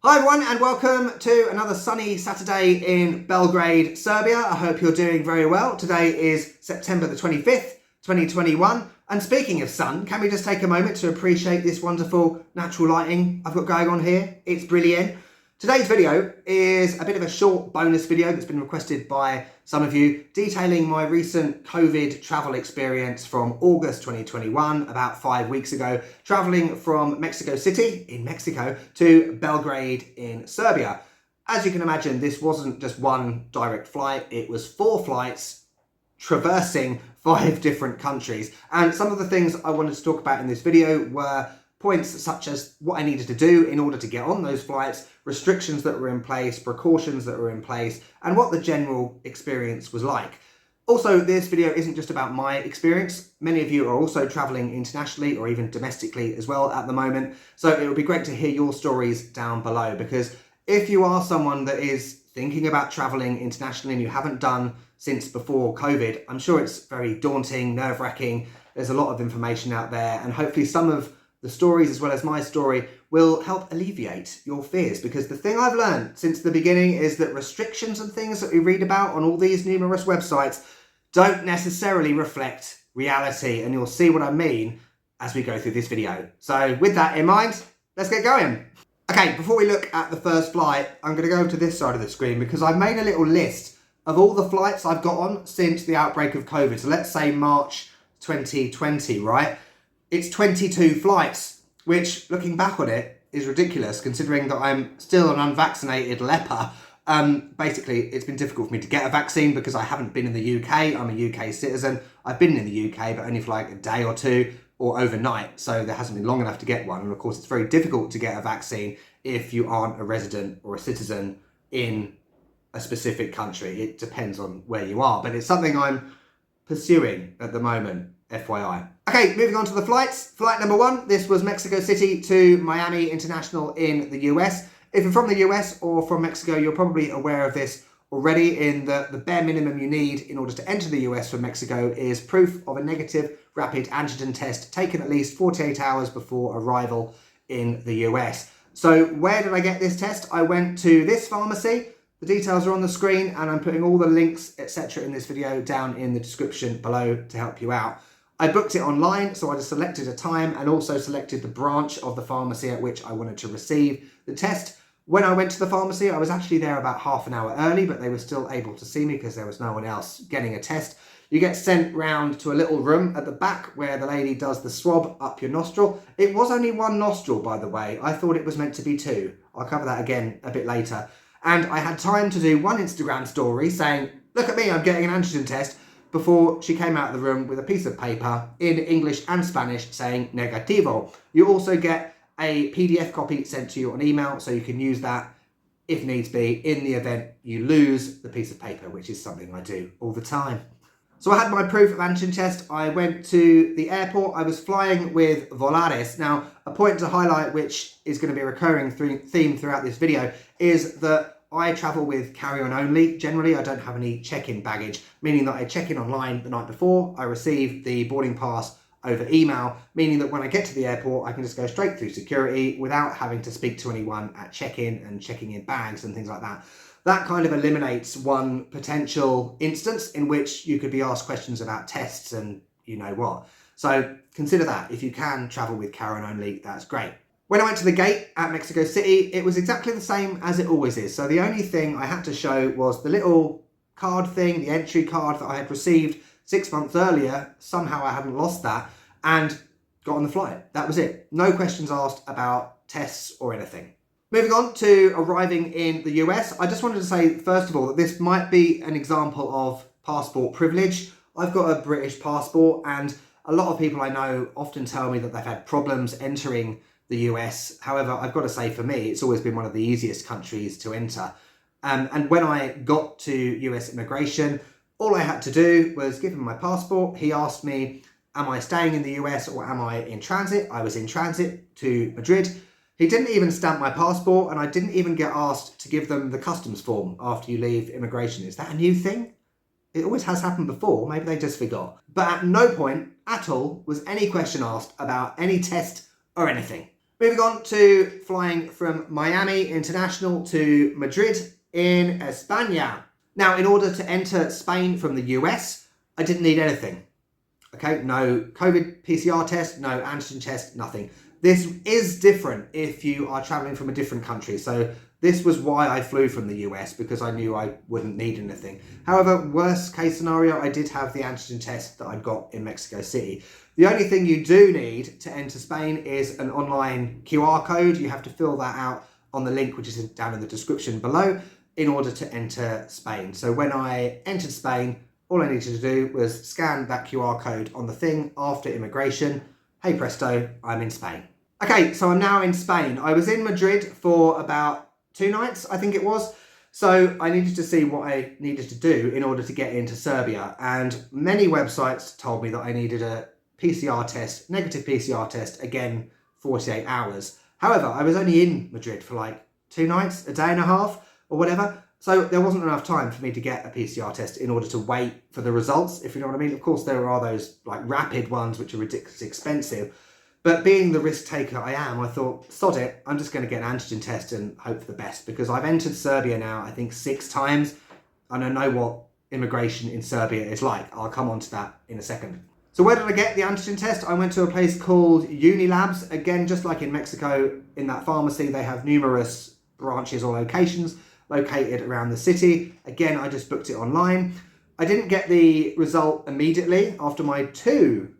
Hi everyone and welcome to another sunny Saturday in Belgrade, Serbia. I hope you're doing very well. Today is September the 25th, 2021. And speaking of sun, can we just take a moment to appreciate this wonderful natural lighting I've got going on here? It's brilliant. Today's video is a bit of a short bonus video that's been requested by some of you, detailing my recent COVID travel experience from August 2021, about 5 weeks ago, traveling from Mexico City in Mexico to Belgrade in Serbia. As you can imagine, this wasn't just one direct flight, it was 4 flights traversing 5 different countries. And some of the things I wanted to talk about in this video were points such as what I needed to do in order to get on those flights, restrictions that were in place, precautions that were in place, and what the general experience was like. Also, this video isn't just about my experience. Many of you are also traveling internationally or even domestically as well at the moment. So it would be great to hear your stories down below, because if you are someone that is thinking about traveling internationally and you haven't done since before COVID, I'm sure it's very daunting, nerve-wracking. There's a lot of information out there, and hopefully some of the stories, as well as my story, will help alleviate your fears. Because the thing I've learned since the beginning is that restrictions and things that we read about on all these numerous websites don't necessarily reflect reality. And you'll see what I mean as we go through this video. So with that in mind, let's get going. Okay, before we look at the first flight, I'm going to go to this side of the screen because I've made a little list of all the flights I've got on since the outbreak of COVID. So let's say March 2020, right? It's 22 flights, which, looking back on it, is ridiculous, considering that I'm still an unvaccinated leper. Basically, it's been difficult for me to get a vaccine because I haven't been in the UK. I'm a UK citizen. I've been in the UK, but only for like a day or two or overnight. So there hasn't been long enough to get one. And of course, it's very difficult to get a vaccine if you aren't a resident or a citizen in a specific country. It depends on where you are, but it's something I'm pursuing at the moment, FYI. Okay, moving on to the flights. Flight number 1, this was Mexico City to Miami International in the US. If you're from the US or from Mexico, you're probably aware of this already, in that the bare minimum you need in order to enter the US from Mexico is proof of a negative rapid antigen test taken at least 48 hours before arrival in the US. So where did I get this test? I went to this pharmacy. The details are on the screen, and I'm putting all the links, etc. in this video down in the description below to help you out. I booked it online, so I just selected a time and also selected the branch of the pharmacy at which I wanted to receive the test. When I went to the pharmacy, I was actually there about half an hour early, but they were still able to see me because there was no one else getting a test. You get sent round to a little room at the back where the lady does the swab up your nostril. It was only one nostril, by the way. I thought it was meant to be 2. I'll cover that again a bit later. And I had time to do one Instagram story saying, "Look at me, I'm getting an antigen test," before she came out of the room with a piece of paper in English and Spanish saying negativo. You also get a PDF copy sent to you on email, so you can use that if needs be in the event you lose the piece of paper, which is something I do all the time. So I had my proof of antigen test. I went to the airport. I was flying with Volaris. Now, a point to highlight, which is going to be a recurring theme throughout this video, is that I travel with carry-on only. Generally, I don't have any check-in baggage, meaning that I check in online the night before. I receive the boarding pass over email, meaning that when I get to the airport, I can just go straight through security without having to speak to anyone at check-in and checking in bags and things like that. That kind of eliminates one potential instance in which you could be asked questions about tests and you know what. So consider that. If you can travel with carry-on only, that's great. When I went to the gate at Mexico City, it was exactly the same as it always is. So the only thing I had to show was the little card thing, the entry card that I had received 6 months earlier. Somehow I hadn't lost that and got on the flight. That was it. No questions asked about tests or anything. Moving on to arriving in the US, I just wanted to say, first of all, that this might be an example of passport privilege. I've got a British passport, and a lot of people I know often tell me that they've had problems entering the US. However, I've got to say, for me, it's always been one of the easiest countries to enter. And when I got to US immigration, all I had to do was give him my passport. He asked me, am I staying in the US or am I in transit? I was in transit to Madrid. He didn't even stamp my passport, and I didn't even get asked to give them the customs form after you leave immigration. Is that a new thing? It always has happened before. Maybe they just forgot. But at no point at all was any question asked about any test or anything. Moving on to flying from Miami International to Madrid in España. Now, in order to enter Spain from the US, I didn't need anything. Okay, no COVID PCR test, no antigen test, nothing. This is different if you are traveling from a different country. So this was why I flew from the US, because I knew I wouldn't need anything. However, worst case scenario, I did have the antigen test that I'd got in Mexico City. The only thing you do need to enter Spain is an online QR code. You have to fill that out on the link, which is down in the description below, in order to enter Spain. So when I entered Spain, all I needed to do was scan that QR code on the thing after immigration. Hey presto, I'm in Spain. Okay, so I'm now in Spain. I was in Madrid for about 2 nights, I think it was. So I needed to see what I needed to do in order to get into Serbia. And many websites told me that I needed a PCR test, negative PCR test, again, 48 hours. However, I was only in Madrid for like 2 nights, a day and a half or whatever. So there wasn't enough time for me to get a PCR test in order to wait for the results, if you know what I mean. Of course, there are those like rapid ones, which are ridiculously expensive. But being the risk taker I am, I thought, sod it, I'm just going to get an antigen test and hope for the best. Because I've entered Serbia now, I think 6 times. And I know what immigration in Serbia is like. I'll come on to that in a second. So where did I get the antigen test? I went to a place called Unilabs. Again, just like in Mexico, in that pharmacy, they have numerous branches or locations located around the city. Again, I just booked it online. I didn't get the result immediately after my 2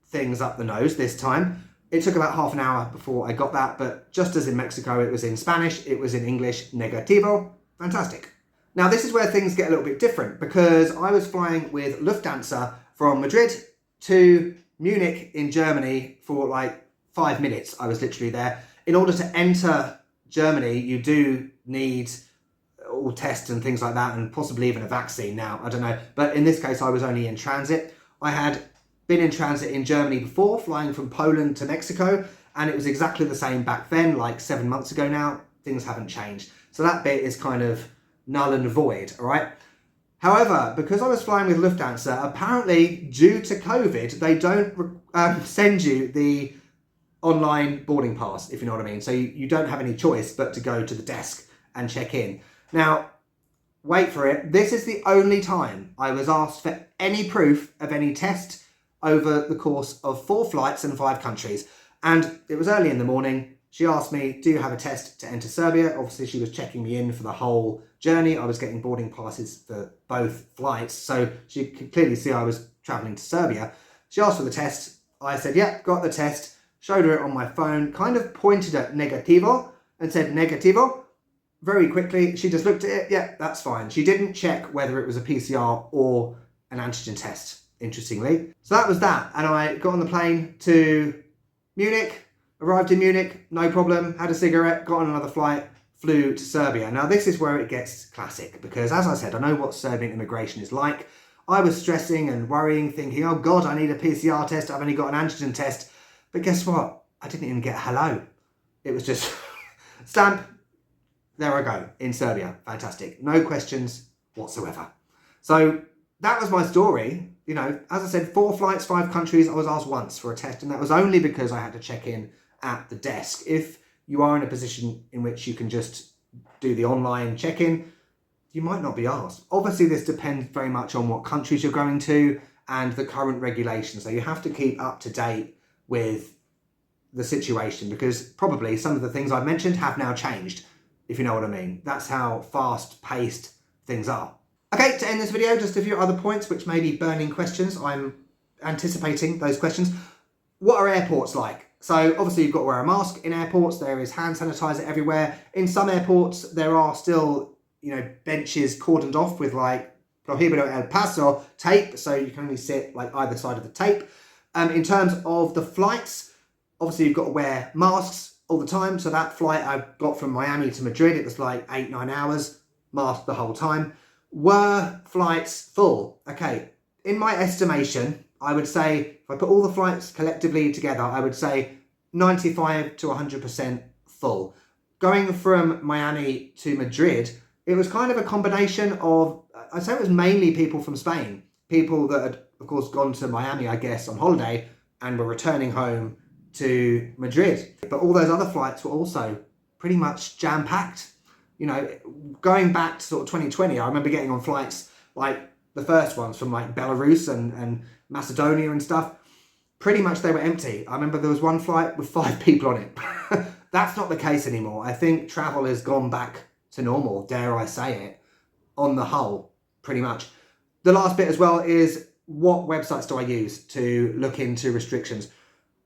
things up the nose this time. It took about half an hour before I got that, but just as in Mexico, it was in Spanish, it was in English, negativo. Fantastic. Now, this is where things get a little bit different, because I was flying with Lufthansa from Madrid to Munich in Germany for like 5 minutes. I was literally there. In order to enter Germany, you do need all tests and things like that, and possibly even a vaccine now, I don't know. But in this case, I was only in transit. I had been in transit in Germany before, flying from Poland to Mexico, and it was exactly the same back then, like 7 months ago now. Things haven't changed. So that bit is kind of null and void, all right? However, because I was flying with Lufthansa, apparently due to COVID, they don't send you the online boarding pass, if you know what I mean. So you don't have any choice but to go to the desk and check in. Now, wait for it. This is the only time I was asked for any proof of any test over the course of 4 flights and 5 countries. And it was early in the morning. She asked me, do you have a test to enter Serbia? Obviously, she was checking me in for the whole journey. I was getting boarding passes for both flights, so she could clearly see I was traveling to Serbia. She asked for the test. I said, yeah, got the test. Showed her it on my phone, kind of pointed at negativo and said negativo. Very quickly, she just looked at it. Yeah, that's fine. She didn't check whether it was a PCR or an antigen test, interestingly. So that was that. And I got on the plane to Munich, arrived in Munich, no problem, had a cigarette, got on another flight, flew to Serbia. Now, this is where it gets classic, because as I said, I know what Serbian immigration is like. I was stressing and worrying, thinking, oh God, I need a PCR test. I've only got an antigen test. But guess what? I didn't even get a hello. It was just stamp. There I go, in Serbia. Fantastic. No questions whatsoever. So that was my story. You know, as I said, 4 flights, 5 countries. I was asked once for a test, and that was only because I had to check in at the desk. If you are in a position in which you can just do the online check-in, you might not be asked. Obviously, this depends very much on what countries you're going to and the current regulations. So you have to keep up to date with the situation, because probably some of the things I've mentioned have now changed, if you know what I mean. That's how fast-paced things are. Okay, to end this video, just a few other points which may be burning questions. I'm anticipating those questions. What are airports like? So obviously you've got to wear a mask in airports. There is hand sanitizer everywhere. In some airports, there are still, you know, benches cordoned off with like prohibido el paso tape, so you can only sit like either side of the tape. In terms of the flights, obviously you've got to wear masks all the time. So that flight I got from Miami to Madrid, it was like 8-9 hours, mask the whole time. Were flights full? Okay, in my estimation, I would say, if I put all the flights collectively together, I would say 95 to 100% full. Going from Miami to Madrid, it was kind of a combination of, I'd say it was mainly people from Spain. People that had, of course, gone to Miami, I guess, on holiday and were returning home to Madrid. But all those other flights were also pretty much jam-packed. You know, going back to sort of 2020, I remember getting on flights like the first ones from like Belarus and Macedonia and stuff. Pretty much they were empty. I remember there was one flight with 5 people on it. That's not the case anymore. I think travel has gone back to normal, dare I say it, on the whole, pretty much. The last bit as well is, what websites do I use to look into restrictions?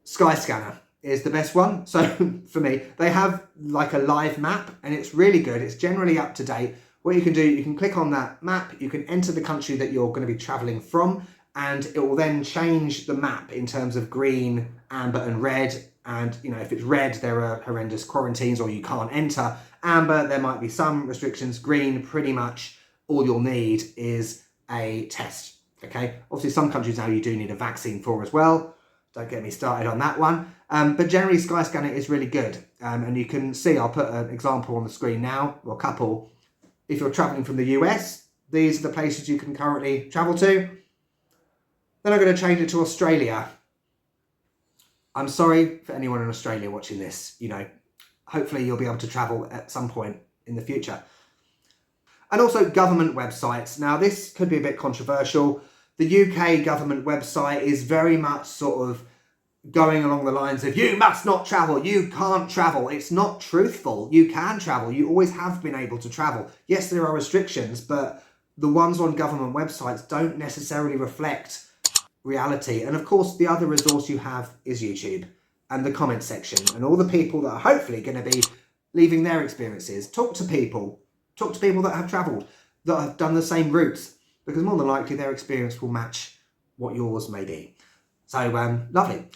Skyscanner is the best one. So for me, they have like a live map and it's really good. It's generally up to date. What you can do, you can click on that map, you can enter the country that you're going to be traveling from, and it will then change the map in terms of green, amber and red. And you know, if it's red, there are horrendous quarantines or you can't enter. Amber, there might be some restrictions. Green, pretty much all you'll need is a test. Okay, obviously some countries now you do need a vaccine for as well. Don't get me started on that one. But generally Skyscanner is really good. And you can see, I'll put an example on the screen now, or a couple. If you're traveling from the US, these are the places you can currently travel to. Then I'm going to change it to Australia. I'm sorry for anyone in Australia watching this. You know, hopefully you'll be able to travel at some point in the future. And also government websites. Now this could be a bit controversial. The UK government website is very much sort of going along the lines of, you must not travel, you can't travel. It's not truthful. You can travel. You always have been able to travel. Yes, there are restrictions, but the ones on government websites don't necessarily reflect reality. And of course, the other resource you have is YouTube and the comment section and all the people that are hopefully going to be leaving their experiences. Talk to people that have travelled, that have done the same routes, because more than likely their experience will match what yours may be. So lovely.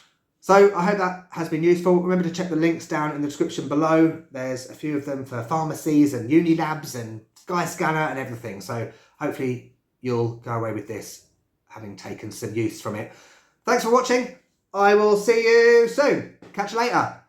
So I hope that has been useful. Remember to check the links down in the description below. There's a few of them for pharmacies and uni labs and Skyscanner and everything. So hopefully you'll go away with this having taken some use from it. Thanks for watching. I will see you soon. Catch you later.